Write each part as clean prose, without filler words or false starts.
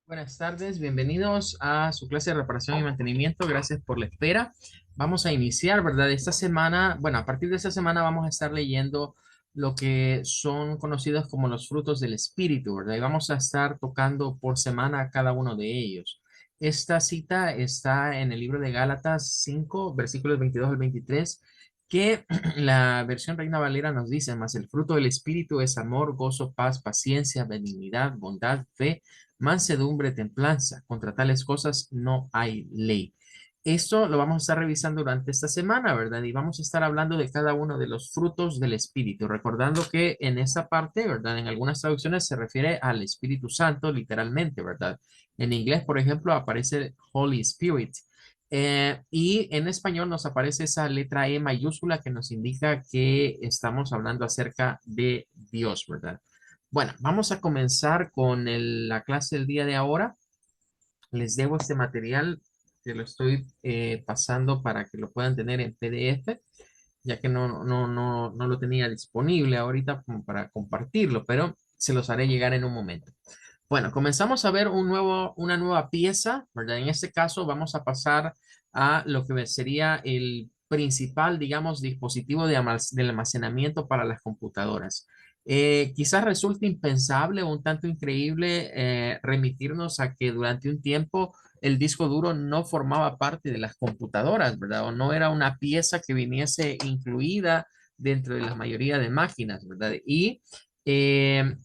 Buenas tardes, bienvenidos a su clase de reparación y mantenimiento. Gracias por la espera. Vamos a iniciar, ¿verdad? Esta semana, bueno, a partir de esta semana vamos a estar leyendo lo que son conocidos como los frutos del espíritu, ¿verdad? Y vamos a estar tocando por semana cada uno de ellos. Esta cita está en el libro de Gálatas 5, versículos 22 al 23, que la versión Reina Valera nos dice: más el fruto del espíritu es amor, gozo, paz, paciencia, benignidad, bondad, fe, mansedumbre, templanza. Contra tales cosas no hay ley. Esto lo vamos a estar revisando durante esta semana, ¿verdad? Y vamos a estar hablando de cada uno de los frutos del Espíritu, recordando que en esa parte, ¿verdad? En algunas traducciones se refiere al Espíritu Santo, literalmente, ¿verdad? En inglés, por ejemplo, aparece Holy Spirit. Y en español nos aparece esa letra E mayúscula que nos indica que estamos hablando acerca de Dios, ¿verdad? Bueno, vamos a comenzar con la clase del día de ahora. Les debo este material que lo estoy pasando para que lo puedan tener en PDF, ya que no lo tenía disponible ahorita como para compartirlo, pero se los haré llegar en un momento. Bueno, comenzamos a ver una nueva pieza, ¿verdad? En este caso vamos a pasar a lo que sería el principal, digamos, dispositivo de almacenamiento para las computadoras. Quizás resulte impensable o un tanto increíble remitirnos a que durante un tiempo el disco duro no formaba parte de las computadoras, ¿verdad? O no era una pieza que viniese incluida dentro de la mayoría de máquinas, ¿verdad? Y eh,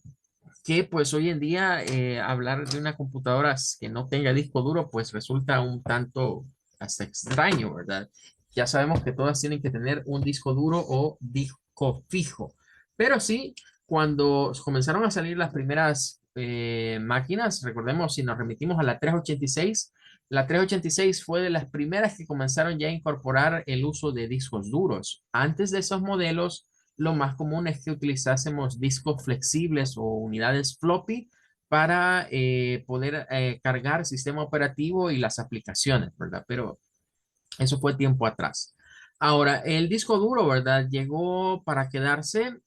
que pues hoy en día hablar de una computadora que no tenga disco duro pues resulta un tanto hasta extraño, ¿verdad? Ya sabemos que todas tienen que tener un disco duro o disco fijo, pero sí, cuando comenzaron a salir las primeras máquinas, recordemos si nos remitimos a la 386, la 386 fue de las primeras que comenzaron ya a incorporar el uso de discos duros. Antes de esos modelos, lo más común es que utilizásemos discos flexibles o unidades floppy para poder cargar el sistema operativo y las aplicaciones, ¿verdad? Pero eso fue tiempo atrás. Ahora, el disco duro, ¿verdad? Llegó para quedarse.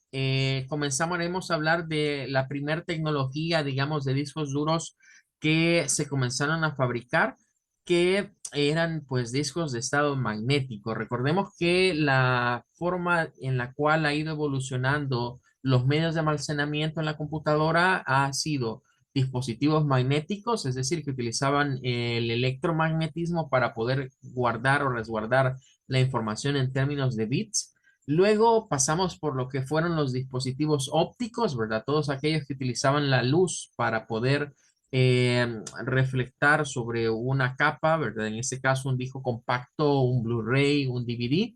Comenzamos a hablar de la primera tecnología, digamos, de discos duros que se comenzaron a fabricar, que eran pues discos de estado magnético. Recordemos que la forma en la cual ha ido evolucionando los medios de almacenamiento en la computadora ha sido dispositivos magnéticos, es decir, que utilizaban el electromagnetismo para poder guardar o resguardar la información en términos de bits. Luego pasamos por lo que fueron los dispositivos ópticos, ¿verdad? Todos aquellos que utilizaban la luz para poder reflectar sobre una capa, ¿verdad? En este caso, un disco compacto, un Blu-ray, un DVD.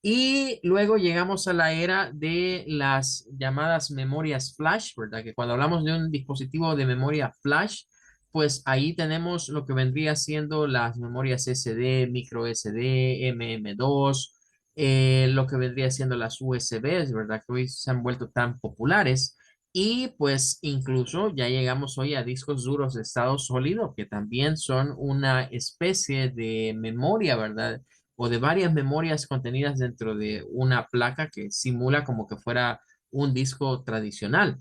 Y luego llegamos a la era de las llamadas memorias flash, ¿verdad? Que cuando hablamos de un dispositivo de memoria flash, pues ahí tenemos lo que vendría siendo las memorias SD, micro SD, MM2, lo que vendría siendo las USBs, ¿verdad? Que hoy se han vuelto tan populares. Y pues incluso ya llegamos hoy a discos duros de estado sólido, que también son una especie de memoria, ¿verdad? O de varias memorias contenidas dentro de una placa que simula como que fuera un disco tradicional.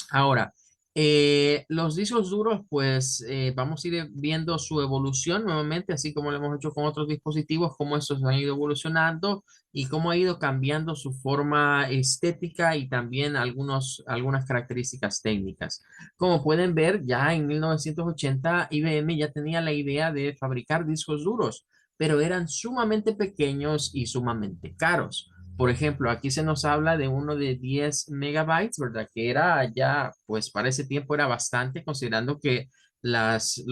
Ahora, los discos duros, pues vamos a ir viendo su evolución nuevamente, así como lo hemos hecho con otros dispositivos, cómo estos han ido evolucionando y cómo ha ido cambiando su forma estética y también algunas características técnicas. Como pueden ver, ya en 1980 IBM ya tenía la idea de fabricar discos duros, pero eran sumamente pequeños y sumamente caros. Por ejemplo, aquí se nos habla de uno de 10 megabytes, ¿verdad? Que era ya, pues para ese tiempo era bastante, considerando que las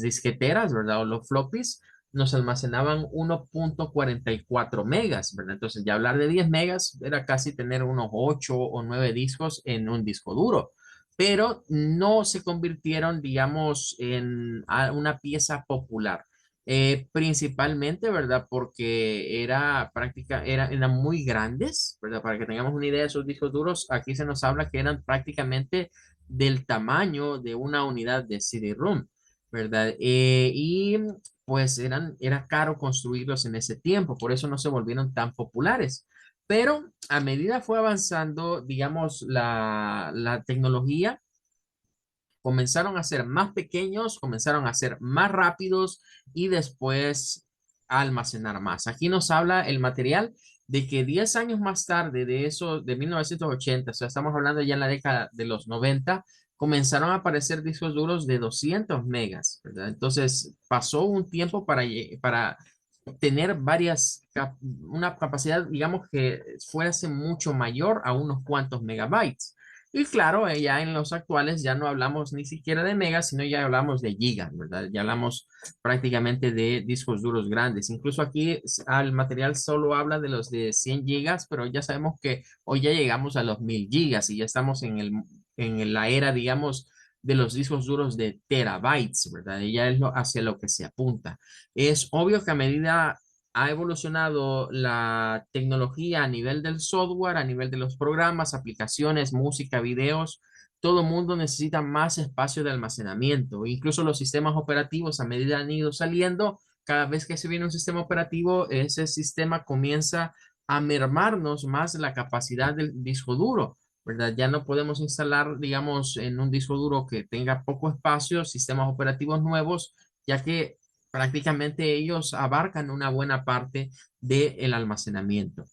disqueteras, ¿verdad? O los floppies nos almacenaban 1.44 megas, ¿verdad? Entonces ya hablar de 10 megas era casi tener unos 8 o 9 discos en un disco duro, pero no se convirtieron, digamos, en una pieza popular. Principalmente, ¿verdad? Porque eran muy grandes, ¿verdad? Para que tengamos una idea de esos discos duros, aquí se nos habla que eran prácticamente del tamaño de una unidad de CD-ROM, ¿verdad? Y pues era caro construirlos en ese tiempo, por eso no se volvieron tan populares. Pero a medida fue avanzando, digamos, la tecnología, comenzaron a ser más pequeños, comenzaron a ser más rápidos y después a almacenar más. Aquí nos habla el material de que 10 años más tarde de eso, de 1980, o sea, estamos hablando ya en la década de los 90, comenzaron a aparecer discos duros de 200 megas, ¿verdad? Entonces pasó un tiempo para tener una capacidad, digamos, que fuese mucho mayor a unos cuantos megabytes. Y claro, ya en los actuales ya no hablamos ni siquiera de megas, sino ya hablamos de gigas, ¿verdad? Ya hablamos prácticamente de discos duros grandes. Incluso aquí el material solo habla de los de 100 gigas, pero ya sabemos que hoy ya llegamos a los 1000 gigas y ya estamos en la era, digamos, de los discos duros de terabytes, ¿verdad? Y ya es hacia lo que se apunta. Es obvio que a medida ha evolucionado la tecnología a nivel del software, a nivel de los programas, aplicaciones, música, videos, todo el mundo necesita más espacio de almacenamiento. Incluso los sistemas operativos, a medida han ido saliendo, cada vez que se viene un sistema operativo, ese sistema comienza a mermarnos más la capacidad del disco duro, ¿verdad? Ya no podemos instalar, digamos, en un disco duro que tenga poco espacio, sistemas operativos nuevos, ya que prácticamente ellos abarcan una buena parte del almacenamiento.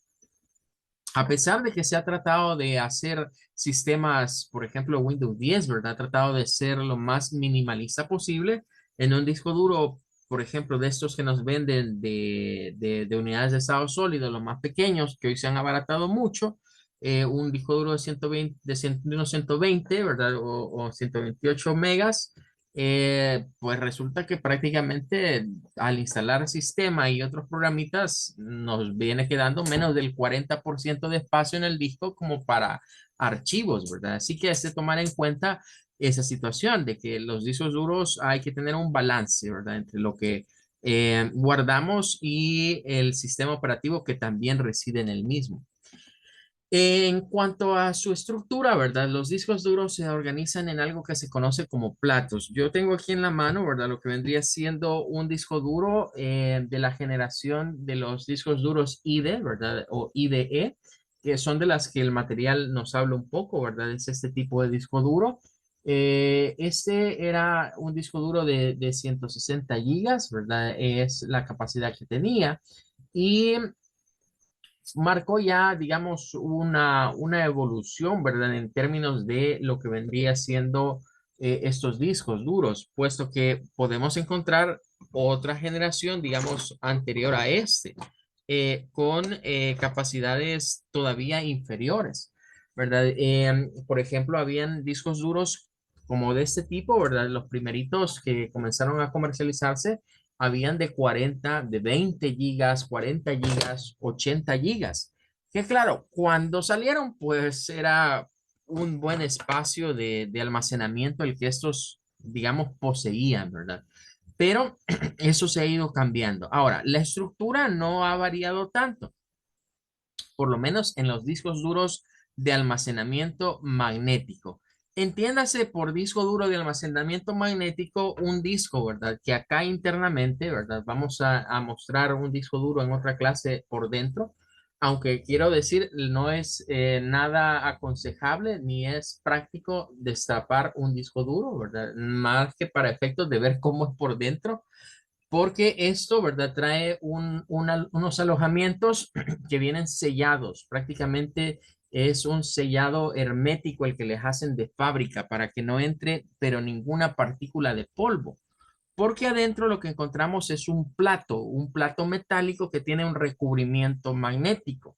A pesar de que se ha tratado de hacer sistemas, por ejemplo, Windows 10, ¿verdad? Ha tratado de ser lo más minimalista posible en un disco duro, por ejemplo, de estos que nos venden de unidades de estado sólido, los más pequeños, que hoy se han abaratado mucho, un disco duro de 120, de unos 120, ¿verdad? O 128 megas, pues resulta que prácticamente al instalar el sistema y otros programitas nos viene quedando menos del 40% de espacio en el disco como para archivos, ¿verdad? Así que es de tomar en cuenta esa situación de que los discos duros hay que tener un balance, ¿verdad? Entre lo que guardamos y el sistema operativo que también reside en el mismo. En cuanto a su estructura, ¿verdad? Los discos duros se organizan en algo que se conoce como platos. Yo tengo aquí en la mano, ¿verdad? Lo que vendría siendo un disco duro de la generación de los discos duros IDE, ¿verdad? O IDE, que son de las que el material nos habla un poco, ¿verdad? Es este tipo de disco duro. Este era un disco duro de 160 gigas, ¿verdad? Es la capacidad que tenía. Y marcó ya, digamos, una evolución, ¿verdad? En términos de lo que vendría siendo estos discos duros, puesto que podemos encontrar otra generación, digamos, anterior a este, con capacidades todavía inferiores, ¿verdad? Por ejemplo, habían discos duros como de este tipo, ¿verdad? Los primeritos que comenzaron a comercializarse habían de 40, de 20 gigas, 40 gigas, 80 gigas. Que claro, cuando salieron, pues era un buen espacio de almacenamiento el que estos, digamos, poseían, ¿verdad? Pero eso se ha ido cambiando. Ahora, la estructura no ha variado tanto, por lo menos en los discos duros de almacenamiento magnético. Entiéndase por disco duro de almacenamiento magnético un disco, ¿verdad? Que acá internamente, ¿verdad? Vamos a mostrar un disco duro en otra clase por dentro, aunque quiero decir, no es nada aconsejable ni es práctico destapar un disco duro, ¿verdad? Más que para efectos de ver cómo es por dentro, porque esto, ¿verdad? Trae unos alojamientos que vienen sellados, prácticamente es un sellado hermético el que les hacen de fábrica para que no entre, pero ninguna partícula de polvo, porque adentro lo que encontramos es un plato metálico que tiene un recubrimiento magnético.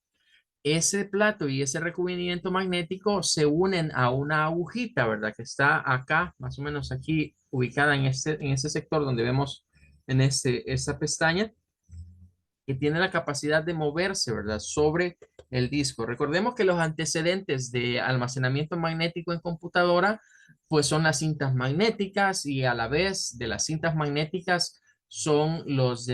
Ese plato y ese recubrimiento magnético se unen a una agujita, ¿verdad? Que está acá, más o menos aquí, ubicada en ese sector donde vemos en esta pestaña, que tiene la capacidad de moverse, ¿verdad? Sobre el disco. Recordemos que los antecedentes de almacenamiento magnético en computadora, pues son las cintas magnéticas y a la vez de las cintas magnéticas son los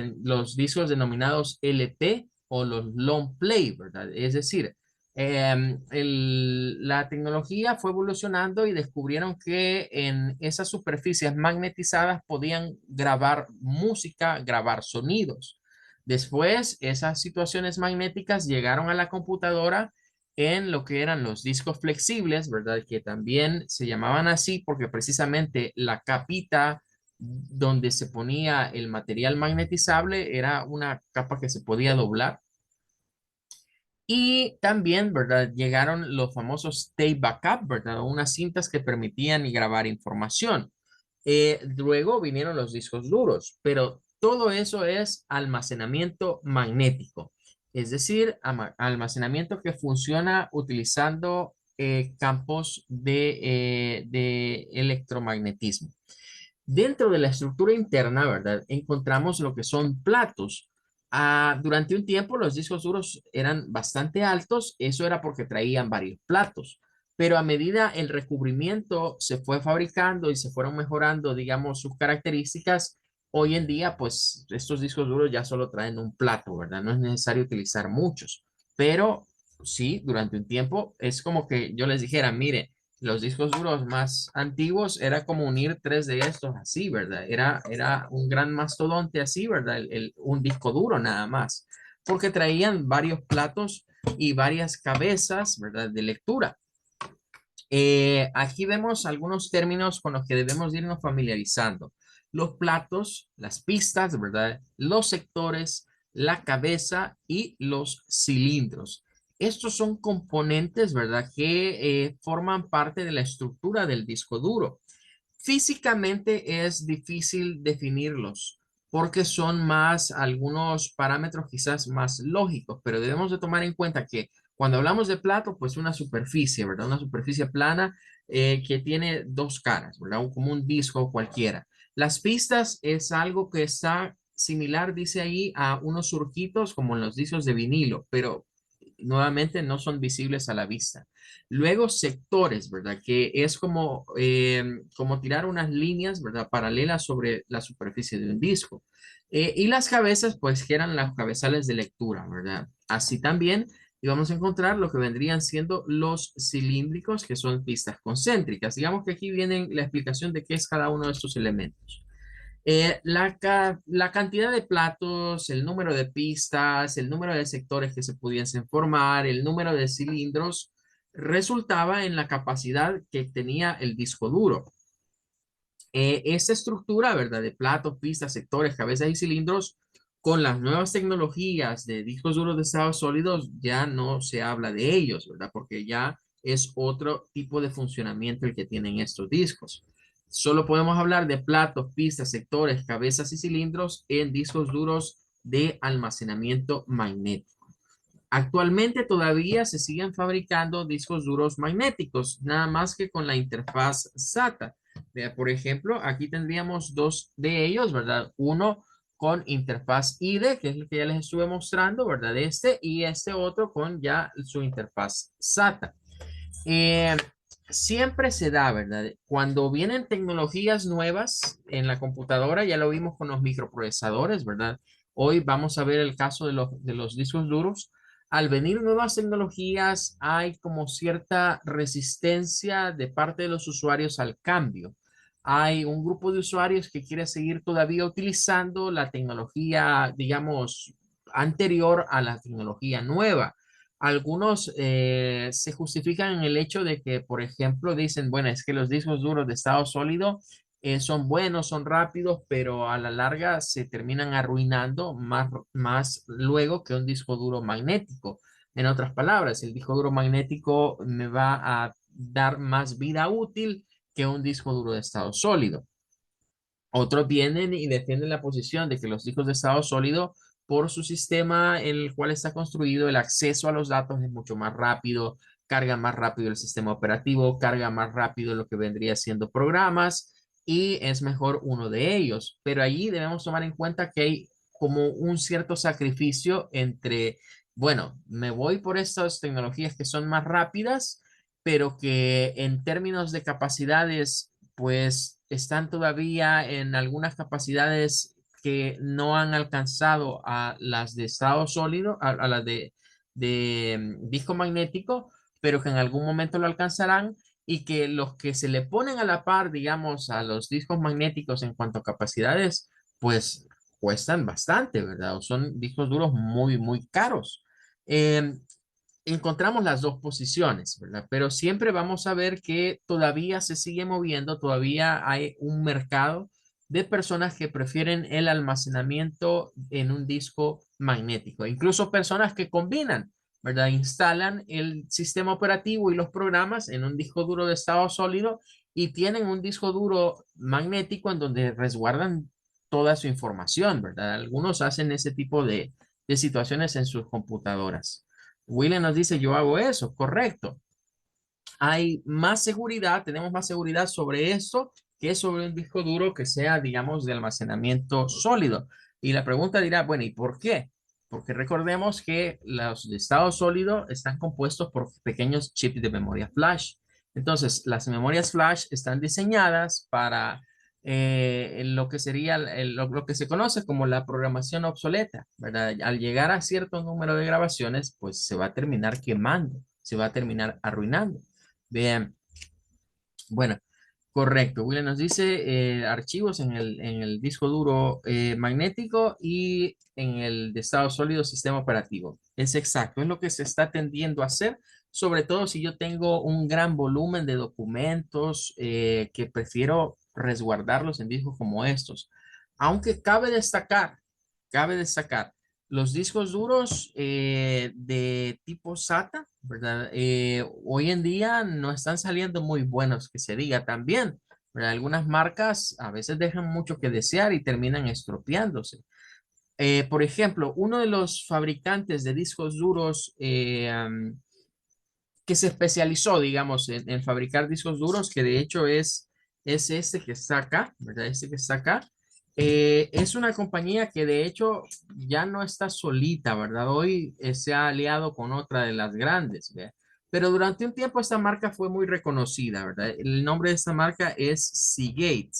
discos denominados LP o los long play, ¿verdad? Es decir, la tecnología fue evolucionando y descubrieron que en esas superficies magnetizadas podían grabar música, grabar sonidos. Después, esas situaciones magnéticas llegaron a la computadora en lo que eran los discos flexibles, ¿verdad? Que también se llamaban así porque precisamente la capita donde se ponía el material magnetizable era una capa que se podía doblar. Y también, ¿verdad? Llegaron los famosos tape backup, ¿verdad? Unas cintas que permitían grabar información. Luego vinieron los discos duros, pero todo eso es almacenamiento magnético, es decir, almacenamiento que funciona utilizando campos de electromagnetismo. Dentro de la estructura interna, ¿verdad? Encontramos lo que son platos. Durante un tiempo los discos duros eran bastante altos, eso era porque traían varios platos, pero a medida el recubrimiento se fue fabricando y se fueron mejorando, digamos, sus características, hoy en día, pues estos discos duros ya solo traen un plato, ¿verdad? No es necesario utilizar muchos, pero sí, durante un tiempo es como que yo les dijera, mire, los discos duros más antiguos era como unir tres de estos así, ¿verdad? Era un gran mastodonte así, ¿verdad? Un disco duro nada más, porque traían varios platos y varias cabezas, ¿verdad? De lectura. Aquí vemos algunos términos con los que debemos irnos familiarizando. Los platos, las pistas, ¿verdad? Los sectores, la cabeza y los cilindros. Estos son componentes, ¿verdad? Que forman parte de la estructura del disco duro. Físicamente es difícil definirlos porque son más algunos parámetros quizás más lógicos, pero debemos de tomar en cuenta que cuando hablamos de plato, pues una superficie, ¿verdad? Una superficie plana que tiene dos caras, ¿verdad? Como un disco cualquiera. Las pistas es algo que está similar, dice ahí, a unos surquitos como en los discos de vinilo, pero nuevamente no son visibles a la vista. Luego sectores, ¿verdad? Que es como tirar unas líneas, ¿verdad? Paralelas sobre la superficie de un disco. Y las cabezas, pues, que eran las cabezales de lectura, ¿verdad? Así también y vamos a encontrar lo que vendrían siendo los cilíndricos, que son pistas concéntricas. Digamos que aquí viene la explicación de qué es cada uno de estos elementos. La cantidad de platos, el número de pistas, el número de sectores que se pudiesen formar, el número de cilindros, resultaba en la capacidad que tenía el disco duro. Esta estructura, ¿verdad? De platos, pistas, sectores, cabezas y cilindros, con las nuevas tecnologías de discos duros de estados sólidos, ya no se habla de ellos, ¿verdad? Porque ya es otro tipo de funcionamiento el que tienen estos discos. Solo podemos hablar de platos, pistas, sectores, cabezas y cilindros en discos duros de almacenamiento magnético. Actualmente todavía se siguen fabricando discos duros magnéticos, nada más que con la interfaz SATA. Vea, por ejemplo, aquí tendríamos dos de ellos, ¿verdad? Uno con interfaz IDE, que es el que ya les estuve mostrando, ¿verdad? Y este otro con ya su interfaz SATA. Eh, Siempre se da, ¿verdad? Cuando vienen tecnologías nuevas en la computadora, ya lo vimos con los microprocesadores, ¿verdad? Hoy vamos a ver el caso de los discos duros. Al venir nuevas tecnologías, hay como cierta resistencia de parte de los usuarios al cambio. Hay un grupo de usuarios que quiere seguir todavía utilizando la tecnología, digamos, anterior a la tecnología nueva. Algunos se justifican en el hecho de que, por ejemplo, dicen, bueno, es que los discos duros de estado sólido son buenos, son rápidos, pero a la larga se terminan arruinando más luego que un disco duro magnético. En otras palabras, el disco duro magnético me va a dar más vida útil que un disco duro de estado sólido. Otros vienen y defienden la posición de que los discos de estado sólido, por su sistema en el cual está construido, el acceso a los datos es mucho más rápido, carga más rápido el sistema operativo, carga más rápido lo que vendría siendo programas y es mejor uno de ellos. Pero allí debemos tomar en cuenta que hay como un cierto sacrificio entre, bueno, me voy por estas tecnologías que son más rápidas, pero que en términos de capacidades pues están todavía en algunas capacidades que no han alcanzado a las de estado sólido, a las de disco magnético, pero que en algún momento lo alcanzarán y que los que se le ponen a la par, digamos, a los discos magnéticos en cuanto a capacidades, pues cuestan bastante, ¿verdad? O son discos duros muy, muy caros. Eh, encontramos las dos posiciones, ¿verdad? Pero siempre vamos a ver que todavía se sigue moviendo, todavía hay un mercado de personas que prefieren el almacenamiento en un disco magnético, incluso personas que combinan, ¿verdad? Instalan el sistema operativo y los programas en un disco duro de estado sólido y tienen un disco duro magnético en donde resguardan toda su información, ¿verdad? Algunos hacen ese tipo de situaciones en sus computadoras. William nos dice, yo hago eso, correcto. Hay más seguridad, tenemos más seguridad sobre esto que sobre un disco duro que sea, digamos, de almacenamiento sólido. Y la pregunta dirá, bueno, ¿y por qué? Porque recordemos que los de estado sólido están compuestos por pequeños chips de memoria flash. Entonces, las memorias flash están diseñadas para lo que sería lo que se conoce como la programación obsoleta, ¿verdad? Al llegar a cierto número de grabaciones, pues se va a terminar quemando, se va a terminar arruinando. Bien, bueno, correcto. William nos dice archivos en el disco duro magnético y en el de estado sólido sistema operativo. Es exacto, es lo que se está tendiendo a hacer, sobre todo si yo tengo un gran volumen de documentos que prefiero resguardarlos en discos como estos. Aunque cabe destacar los discos duros de tipo SATA, ¿verdad? Hoy en día no están saliendo muy buenos, que se diga también, ¿verdad? Algunas marcas a veces dejan mucho que desear y terminan estropeándose. Por ejemplo, uno de los fabricantes de discos duros que se especializó, digamos, en fabricar discos duros, que de hecho es este que está acá, ¿verdad? Este que está acá. Es una compañía que de hecho ya no está solita, ¿verdad? Hoy se ha aliado con otra de las grandes, ¿verdad? Pero durante un tiempo esta marca fue muy reconocida, ¿verdad? El nombre de esta marca es Seagate.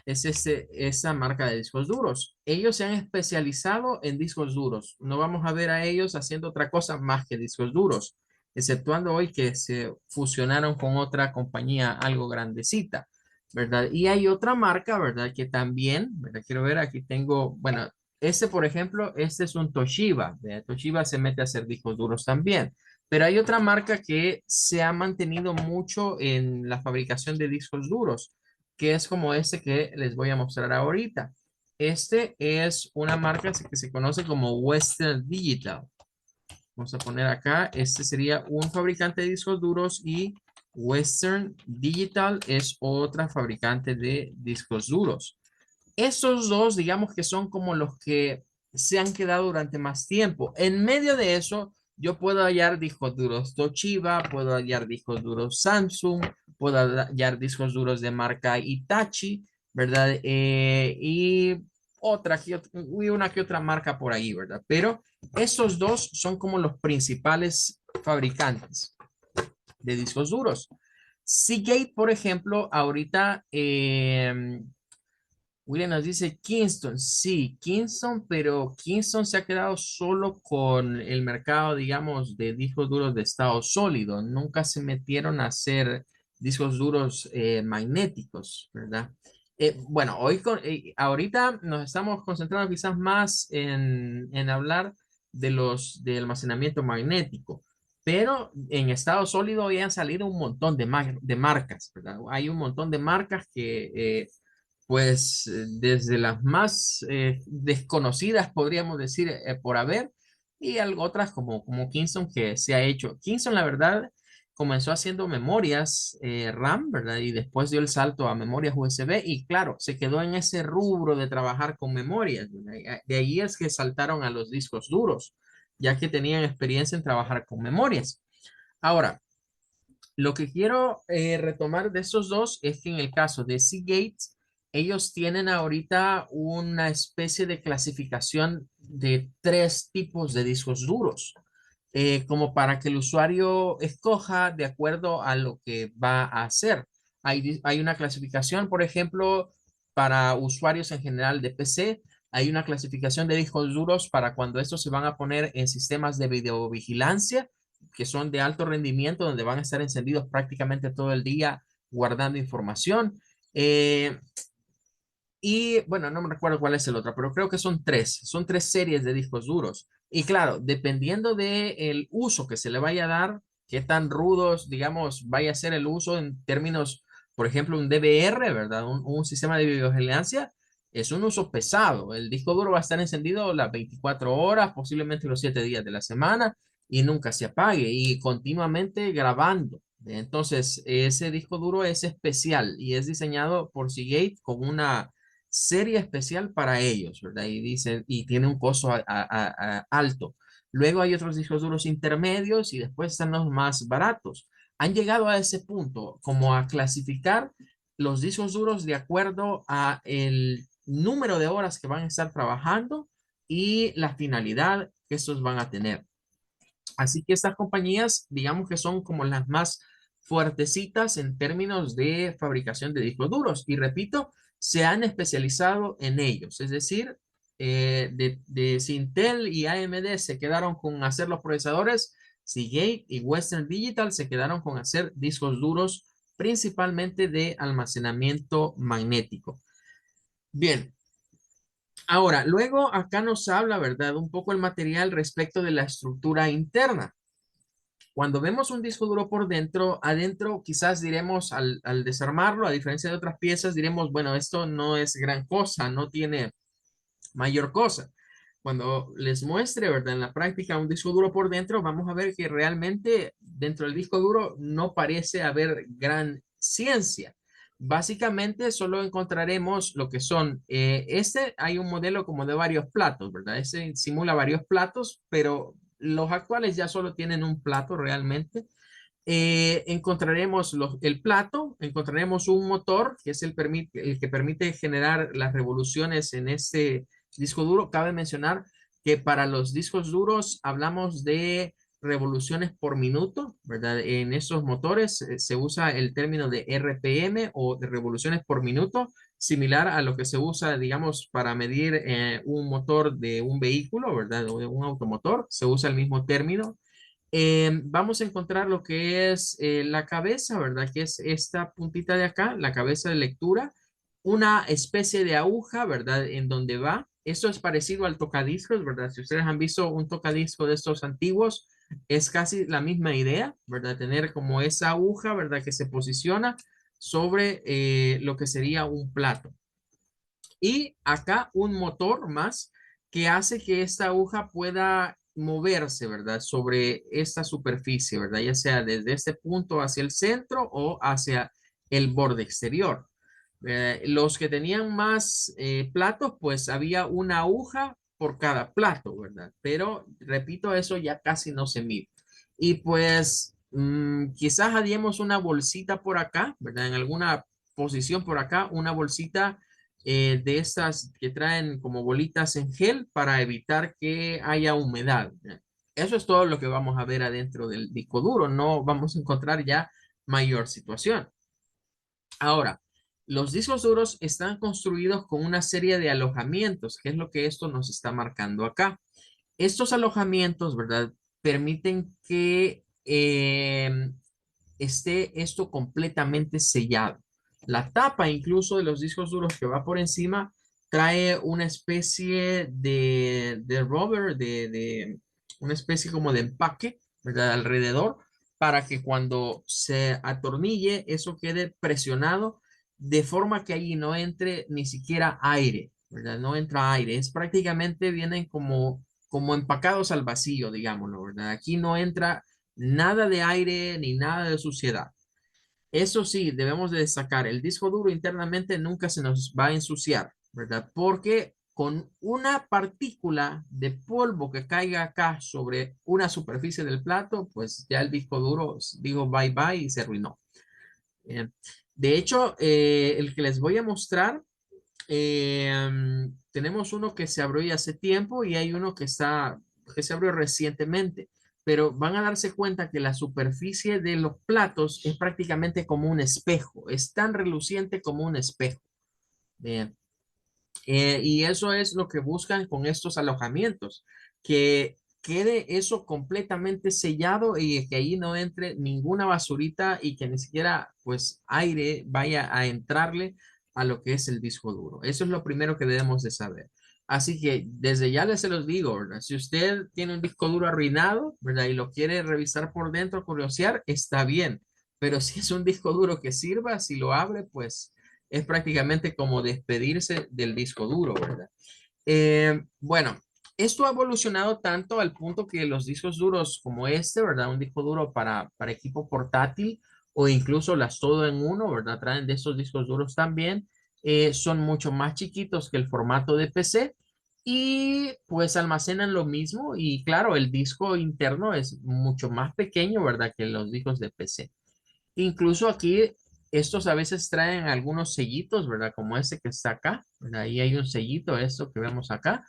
Es esa marca de discos duros. Ellos se han especializado en discos duros. No vamos a ver a ellos haciendo otra cosa más que discos duros, exceptuando hoy que se fusionaron con otra compañía algo grandecita, ¿verdad? Y hay otra marca, ¿verdad? Que también, ¿verdad? Quiero ver, aquí tengo, bueno, este, por ejemplo, este es un Toshiba, ¿verdad? Toshiba se mete a hacer discos duros también. Pero hay otra marca que se ha mantenido mucho en la fabricación de discos duros, que es como este que les voy a mostrar ahorita. Este es una marca que se conoce como Western Digital. Vamos a poner acá, este sería un fabricante de discos duros y Western Digital es otra fabricante de discos duros. Estos dos, digamos que son como los que se han quedado durante más tiempo. En medio de eso, yo puedo hallar discos duros Toshiba, puedo hallar discos duros Samsung, puedo hallar discos duros de marca Hitachi, ¿verdad? Y y una que otra marca por ahí, ¿verdad? Pero estos dos son como los principales fabricantes de discos duros. Seagate, por ejemplo, ahorita William nos dice Kingston, sí, Kingston, pero Kingston se ha quedado solo con el mercado, digamos, de discos duros de estado sólido. Nunca se metieron a hacer discos duros magnéticos, ¿verdad? Bueno, ahorita nos estamos concentrando quizás más en hablar de los de almacenamiento magnético, pero en estado sólido ya han salido un montón de marcas, ¿verdad? Hay un montón de marcas que pues desde las más desconocidas, podríamos decir, por haber, y algo otras como Kingston que se ha hecho. Kingston, la verdad, comenzó haciendo memorias RAM, ¿verdad? Y después dio el salto a memorias USB y claro, se quedó en ese rubro de trabajar con memorias, ¿verdad? De ahí es que saltaron a los discos duros, ya que tenían experiencia en trabajar con memorias. Ahora, lo que quiero retomar de esos dos es que en el caso de Seagate, ellos tienen ahorita una especie de clasificación de tres tipos de discos duros, como para que el usuario escoja de acuerdo a lo que va a hacer. Hay una clasificación, por ejemplo, para usuarios en general de PC. Hay una clasificación de discos duros para cuando estos se van a poner en sistemas de videovigilancia que son de alto rendimiento, donde van a estar encendidos prácticamente todo el día guardando información. Eh, y bueno, no me recuerdo cuál es el otro, pero creo que son tres series de discos duros. Y claro, dependiendo del uso que se le vaya a dar, qué tan rudos, digamos, vaya a ser el uso en términos, por ejemplo, un DVR, ¿verdad? Un sistema de videovigilancia, es un uso pesado. El disco duro va a estar encendido las 24 horas, posiblemente los 7 días de la semana, y nunca se apague, y continuamente grabando. Entonces, ese disco duro es especial y es diseñado por Seagate con una serie especial para ellos, ¿verdad? Y dicen, y tiene un costo alto. Luego hay otros discos duros intermedios y después están los más baratos. Han llegado a ese punto como a clasificar los discos duros de acuerdo a el número de horas que van a estar trabajando y la finalidad que estos van a tener. Así que estas compañías, digamos que son como las más fuertecitas en términos de fabricación de discos duros. Y repito, se han especializado en ellos. Es decir, de si Intel y AMD se quedaron con hacer los procesadores, Seagate y Western Digital se quedaron con hacer discos duros principalmente de almacenamiento magnético. Bien, ahora, luego acá nos habla, ¿verdad? Un poco el material respecto de la estructura interna. Cuando vemos un disco duro por dentro, adentro quizás diremos al desarmarlo, a diferencia de otras piezas, diremos, bueno, esto no es gran cosa, no tiene mayor cosa. Cuando les muestre, ¿verdad? En la práctica un disco duro por dentro, vamos a ver que realmente dentro del disco duro no parece haber gran ciencia. Básicamente solo encontraremos lo que son, hay un modelo como de varios platos, ¿verdad? Ese simula varios platos, pero los actuales ya solo tienen un plato realmente. Encontraremos el plato, encontraremos un motor que es el que permite generar las revoluciones en este disco duro. Cabe mencionar que para los discos duros hablamos de revoluciones por minuto, ¿verdad? En esos motores se usa el término de RPM o de revoluciones por minuto, similar a lo que se usa, digamos, para medir un motor de un vehículo, ¿verdad? O de un automotor, se usa el mismo término. Vamos a encontrar lo que es la cabeza, ¿verdad? Que es esta puntita de acá, la cabeza de lectura, una especie de aguja, ¿verdad? En donde va. Esto es parecido al tocadiscos, ¿verdad? Si ustedes han visto un tocadiscos de estos antiguos, es casi la misma idea, ¿verdad? Tener como esa aguja, ¿verdad? Que se posiciona sobre lo que sería un plato. Y acá un motor más que hace que esta aguja pueda moverse, ¿verdad? Sobre esta superficie, ¿verdad? Ya sea desde este punto hacia el centro o hacia el borde exterior. Los que tenían más platos, pues había una aguja por cada plato, ¿verdad? Pero, repito, eso ya casi no se mide. Y pues quizás haríamos una bolsita por acá, ¿verdad? En alguna posición por acá, una bolsita de estas que traen como bolitas en gel para evitar que haya humedad. Eso es todo lo que vamos a ver adentro del disco duro. No vamos a encontrar ya mayor situación. Ahora, los discos duros están construidos con una serie de alojamientos, que es lo que esto nos está marcando acá. Estos alojamientos, ¿verdad? Permiten que esté esto completamente sellado. La tapa incluso de los discos duros que va por encima trae una especie de rubber, una especie como de empaque, ¿verdad? Alrededor para que cuando se atornille eso quede presionado de forma que allí no entre ni siquiera aire, ¿verdad? No entra aire, es prácticamente vienen como empacados al vacío, digámoslo, ¿verdad? Aquí no entra nada de aire ni nada de suciedad. Eso sí, debemos de destacar, el disco duro internamente nunca se nos va a ensuciar, ¿verdad? Porque con una partícula de polvo que caiga acá sobre una superficie del plato, pues ya el disco duro digo bye bye y se arruinó. Eh, de hecho, el que les voy a mostrar, tenemos uno que se abrió ya hace tiempo y hay uno que se abrió recientemente, pero van a darse cuenta que la superficie de los platos es prácticamente como un espejo, es tan reluciente como un espejo. Bien. Y eso es lo que buscan con estos alojamientos, que quede eso completamente sellado y que ahí no entre ninguna basurita y que ni siquiera pues aire vaya a entrarle a lo que es el disco duro. Eso es lo primero que debemos de saber. Así que desde ya les se los digo, ¿verdad? Si usted tiene un disco duro arruinado, ¿verdad? Y lo quiere revisar por dentro, curiosear, está bien. Pero si es un disco duro que sirva, si lo abre, pues es prácticamente como despedirse del disco duro, ¿verdad? Bueno, esto ha evolucionado tanto al punto que los discos duros como este, ¿verdad? Un disco duro para equipo portátil o incluso las todo en uno, ¿verdad? Traen de esos discos duros también. Son mucho más chiquitos que el formato de PC y pues almacenan lo mismo y claro, el disco interno es mucho más pequeño, ¿verdad? Que los discos de PC. Incluso aquí, estos a veces traen algunos sellitos, ¿verdad? Como este que está acá, ¿verdad? Ahí hay un sellito, esto que vemos acá,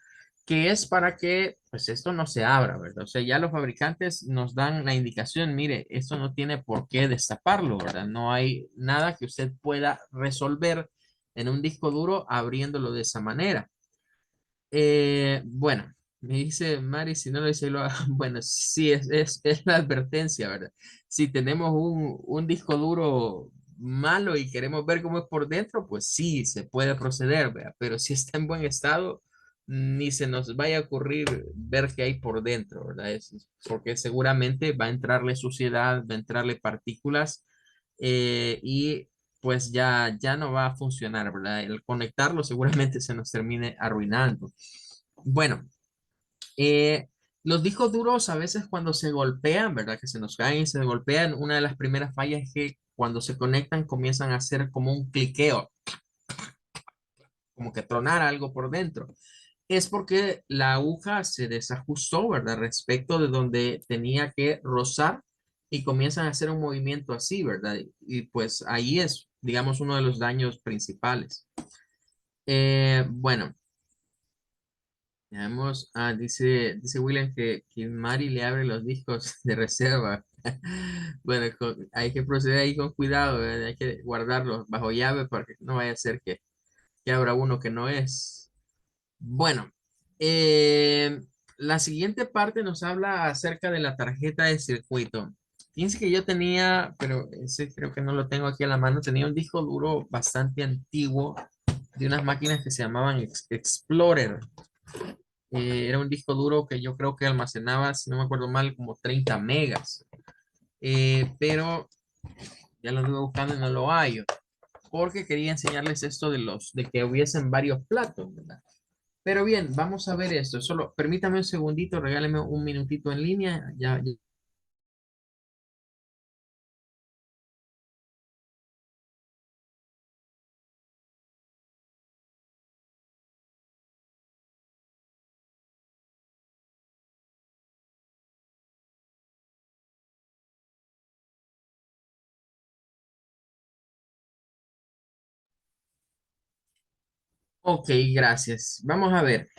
que es para que, pues, esto no se abra, ¿verdad? O sea, ya los fabricantes nos dan la indicación, mire, esto no tiene por qué destaparlo, ¿verdad? No hay nada que usted pueda resolver en un disco duro abriéndolo de esa manera. Bueno, me dice Mari, si no lo dice, bueno, sí, es la advertencia, ¿verdad? Si tenemos un disco duro malo y queremos ver cómo es por dentro, pues sí, se puede proceder, ¿verdad? Pero si está en buen estado, ni se nos vaya a ocurrir ver qué hay por dentro, ¿verdad? Porque seguramente va a entrarle suciedad, va a entrarle partículas y pues ya no va a funcionar, ¿verdad? El conectarlo seguramente se nos termine arruinando. Bueno, eh, los discos duros a veces cuando se golpean, ¿verdad? Que se nos caen y se golpean, una de las primeras fallas es que cuando se conectan comienzan a hacer como un cliqueo, como que tronar algo por dentro. Es porque la aguja se desajustó, ¿verdad? Respecto de donde tenía que rozar y comienzan a hacer un movimiento así, ¿verdad? Y pues ahí es, digamos, uno de los daños principales. Bueno, veamos, dice William que Mari le abre los discos de reserva. Bueno, hay que proceder ahí con cuidado, ¿verdad? Hay que guardarlos bajo llave para que no vaya a ser que abra uno que no es. Bueno, eh, la siguiente parte nos habla acerca de la tarjeta de circuito. Fíjense que yo tenía, pero ese creo que no lo tengo aquí a la mano, tenía un disco duro bastante antiguo de unas máquinas que se llamaban Explorer. Era un disco duro que yo creo que almacenaba, si no me acuerdo mal, como 30 megas. Pero ya lo estuve buscando y no lo hallo, porque quería enseñarles esto de que hubiesen varios platos, ¿verdad? Pero bien, vamos a ver esto. Solo permítame un segundito, regáleme un minutito en línea. Ok, gracias. Vamos a ver.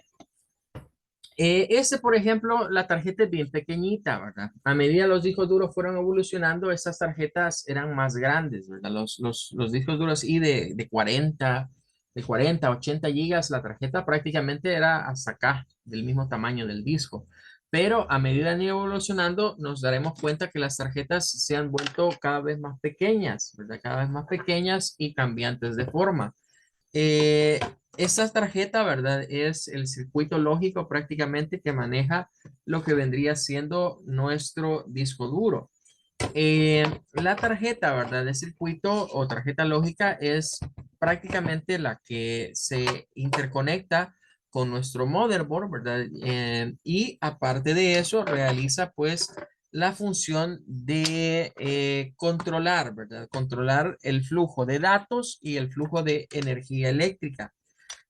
Por ejemplo, la tarjeta es bien pequeñita, ¿verdad? A medida los discos duros fueron evolucionando, estas tarjetas eran más grandes, ¿verdad? Los discos duros y de 40, 80 gigas, la tarjeta prácticamente era hasta acá, del mismo tamaño del disco. Pero a medida que evolucionando, nos daremos cuenta que las tarjetas se han vuelto cada vez más pequeñas, ¿verdad? Cada vez más pequeñas y cambiantes de forma. Eh, Esta tarjeta, ¿verdad? Es el circuito lógico prácticamente que maneja lo que vendría siendo nuestro disco duro. La tarjeta, ¿verdad? De circuito o tarjeta lógica es prácticamente la que se interconecta con nuestro motherboard, ¿verdad? Y aparte de eso, realiza pues la función de controlar, ¿verdad? Controlar el flujo de datos y el flujo de energía eléctrica.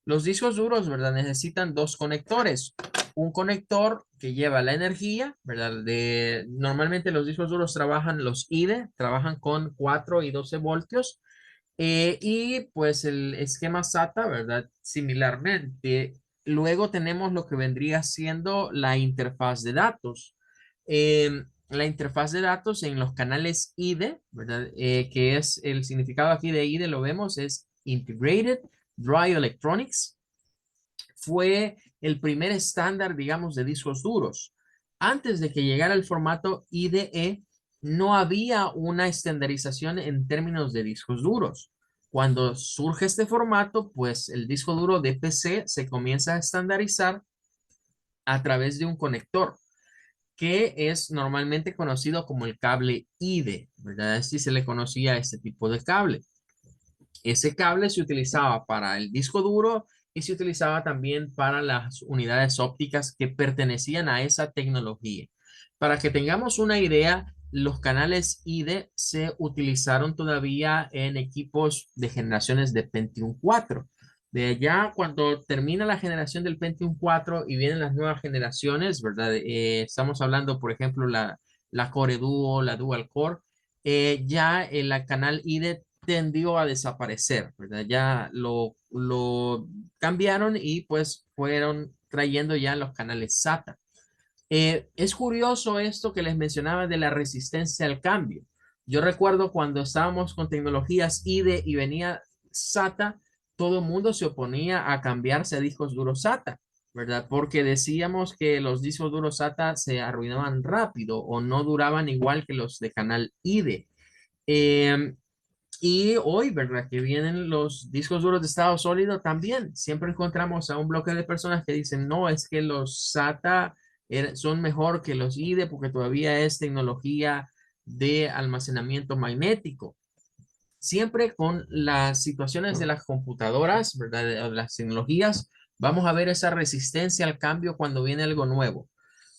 Los discos duros, ¿verdad? Necesitan dos conectores. Un conector que lleva la energía, ¿verdad? Normalmente los discos duros trabajan, los IDE, trabajan con 4 y 12 voltios. Y pues el esquema SATA, ¿verdad? Similarmente. Luego tenemos lo que vendría siendo la interfaz de datos. La interfaz de datos en los canales IDE, ¿verdad? Que es el significado aquí de IDE, lo vemos, es Integrated Dry Electronics. Fue el primer estándar, digamos, de discos duros. Antes de que llegara el formato IDE, no había una estandarización en términos de discos duros. Cuando surge este formato, pues el disco duro de PC se comienza a estandarizar a través de un conector que es normalmente conocido como el cable IDE, ¿verdad? Así se le conocía a este tipo de cable. Ese cable se utilizaba para el disco duro y se utilizaba también para las unidades ópticas que pertenecían a esa tecnología. Para que tengamos una idea, los canales IDE se utilizaron todavía en equipos de generaciones de Pentium 4. De allá, cuando termina la generación del Pentium 4 y vienen las nuevas generaciones, ¿verdad? Estamos hablando, por ejemplo, la Core Duo, la Dual Core, ya el canal IDE tendió a desaparecer, ¿verdad? Ya lo cambiaron y pues fueron trayendo ya los canales SATA. Es curioso esto que les mencionaba de la resistencia al cambio. Yo recuerdo cuando estábamos con tecnologías IDE y venía SATA, todo el mundo se oponía a cambiarse a discos duros SATA, ¿verdad? Porque decíamos que los discos duros SATA se arruinaban rápido o no duraban igual que los de canal IDE. Eh, y hoy, ¿verdad? Que vienen los discos duros de estado sólido también. Siempre encontramos a un bloque de personas que dicen, no, es que los SATA son mejor que los IDE porque todavía es tecnología de almacenamiento magnético. Siempre con las situaciones de las computadoras, ¿verdad? De las tecnologías, vamos a ver esa resistencia al cambio cuando viene algo nuevo.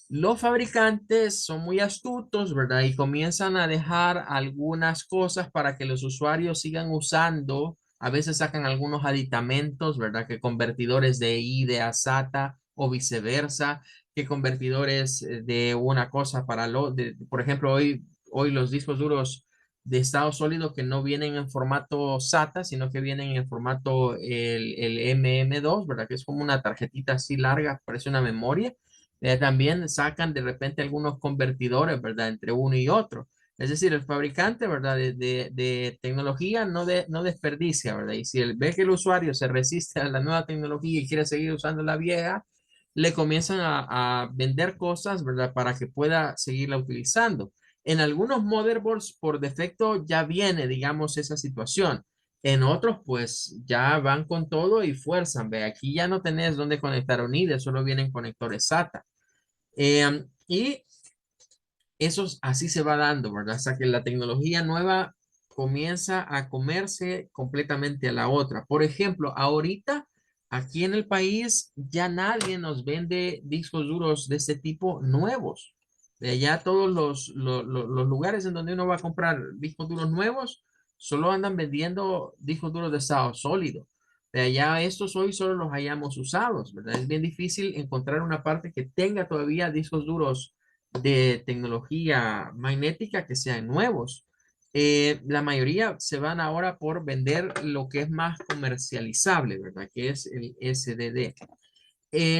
Los fabricantes son muy astutos, ¿verdad? Y comienzan a dejar algunas cosas para que los usuarios sigan usando. A veces sacan algunos aditamentos, ¿verdad? Que convertidores de IDE a SATA o viceversa, que convertidores de una cosa para por ejemplo, hoy los discos duros de estado sólido que no vienen en formato SATA, sino que vienen en formato el MM2, ¿verdad? Que es como una tarjetita así larga, parece una memoria. También sacan de repente algunos convertidores, ¿verdad? Entre uno y otro. Es decir, el fabricante, ¿verdad? De tecnología no desperdicia, ¿verdad? Y si él ve que el usuario se resiste a la nueva tecnología y quiere seguir usando la vieja, le comienzan a vender cosas, ¿verdad? Para que pueda seguirla utilizando. En algunos motherboards por defecto ya viene, digamos, esa situación. En otros, pues ya van con todo y fuerzan. Ve, aquí ya no tenés dónde conectar unidades, solo vienen conectores SATA. Y eso así se va dando, ¿verdad? Hasta que la tecnología nueva comienza a comerse completamente a la otra. Por ejemplo, ahorita aquí en el país ya nadie nos vende discos duros de este tipo nuevos. De allá todos los lugares en donde uno va a comprar discos duros nuevos, solo andan vendiendo discos duros de estado sólido. De allá estos hoy solo los hayamos usados, ¿verdad? Es bien difícil encontrar una parte que tenga todavía discos duros de tecnología magnética que sean nuevos. La mayoría se van ahora por vender lo que es más comercializable, ¿verdad? Que es el SDD.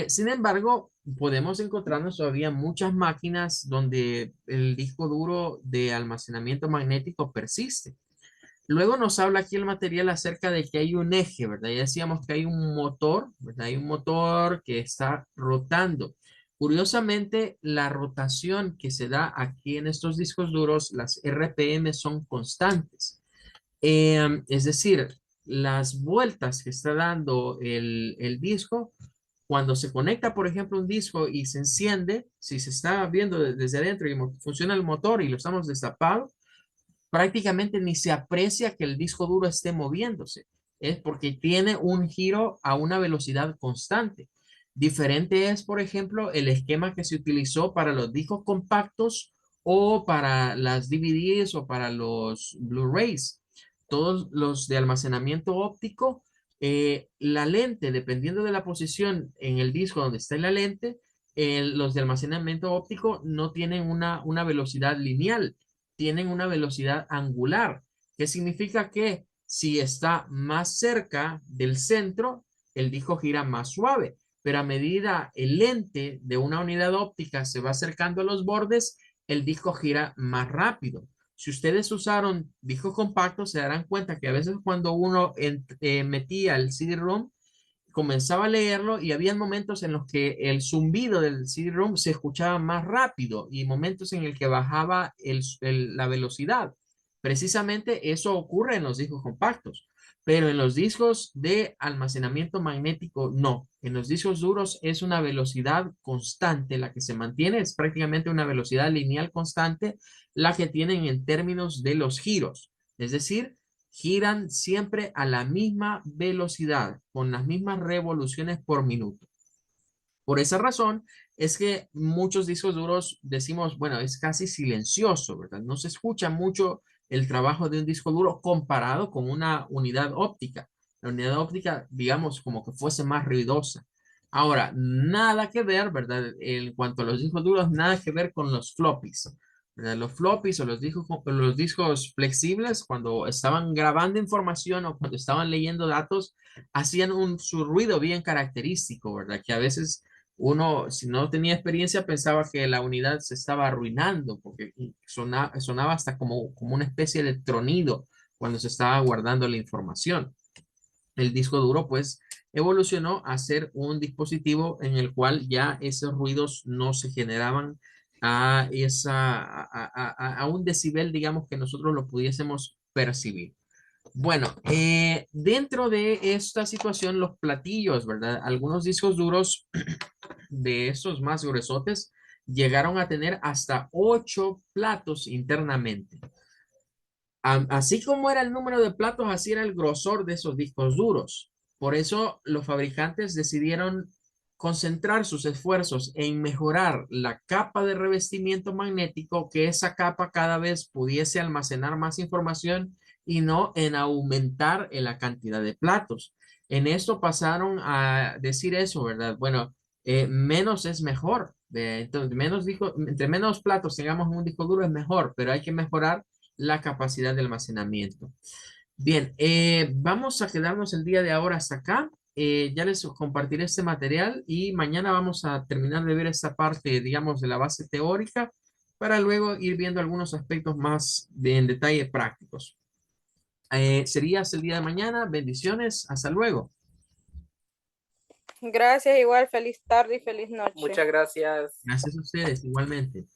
Sin embargo, podemos encontrarnos todavía muchas máquinas donde el disco duro de almacenamiento magnético persiste. Luego nos habla aquí el material acerca de que hay un eje, ¿verdad? Ya decíamos que hay un motor, ¿verdad? Hay un motor que está rotando. Curiosamente, la rotación que se da aquí en estos discos duros, las RPM son constantes. Es decir, las vueltas que está dando el disco, cuando se conecta, por ejemplo, un disco y se enciende, si se está viendo desde adentro y funciona el motor y lo estamos destapado, prácticamente ni se aprecia que el disco duro esté moviéndose. Es porque tiene un giro a una velocidad constante. Diferente es, por ejemplo, el esquema que se utilizó para los discos compactos o para las DVDs o para los Blu-rays. Todos los de almacenamiento óptico, la lente, dependiendo de la posición en el disco donde está la lente, los de almacenamiento óptico no tienen una velocidad lineal, tienen una velocidad angular, que significa que si está más cerca del centro, el disco gira más suave, pero a medida el lente de una unidad óptica se va acercando a los bordes, el disco gira más rápido. Si ustedes usaron discos compactos, se darán cuenta que a veces cuando uno metía el CD-ROM, comenzaba a leerlo y había momentos en los que el zumbido del CD-ROM se escuchaba más rápido y momentos en el que bajaba la velocidad. Precisamente eso ocurre en los discos compactos. Pero en los discos de almacenamiento magnético, no. En los discos duros es una velocidad constante la que se mantiene, es prácticamente una velocidad lineal constante la que tienen en términos de los giros. Es decir, giran siempre a la misma velocidad, con las mismas revoluciones por minuto. Por esa razón es que muchos discos duros decimos, bueno, es casi silencioso, ¿verdad? No se escucha mucho el trabajo de un disco duro comparado con una unidad óptica. La unidad óptica, digamos, como que fuese más ruidosa. Ahora, nada que ver, ¿verdad? En cuanto a los discos duros, nada que ver con los floppies. ¿Verdad? Los floppies o los discos flexibles, cuando estaban grabando información o cuando estaban leyendo datos, hacían su ruido bien característico, ¿verdad? Que a veces uno, si no tenía experiencia, pensaba que la unidad se estaba arruinando, porque sonaba hasta como una especie de tronido cuando se estaba guardando la información. El disco duro, pues, evolucionó a ser un dispositivo en el cual ya esos ruidos no se generaban a un decibel, digamos, que nosotros lo pudiésemos percibir. Bueno, dentro de esta situación, los platillos, ¿verdad? Algunos discos duros de esos más gruesotes llegaron a tener hasta 8 platos internamente. Así como era el número de platos, así era el grosor de esos discos duros. Por eso los fabricantes decidieron concentrar sus esfuerzos en mejorar la capa de revestimiento magnético, que esa capa cada vez pudiese almacenar más información y no en aumentar en la cantidad de platos. En esto pasaron a decir eso, ¿verdad? Bueno, menos es mejor. Entonces, entre menos platos tengamos en un disco duro es mejor, pero hay que mejorar la capacidad de almacenamiento. Bien, vamos a quedarnos el día de ahora hasta acá. Ya les compartiré este material y mañana vamos a terminar de ver esta parte, digamos, de la base teórica para luego ir viendo algunos aspectos más en detalle prácticos. Sería hasta el día de mañana. Bendiciones. Hasta luego. Gracias, igual, feliz tarde y feliz noche. Muchas gracias. Gracias a ustedes igualmente.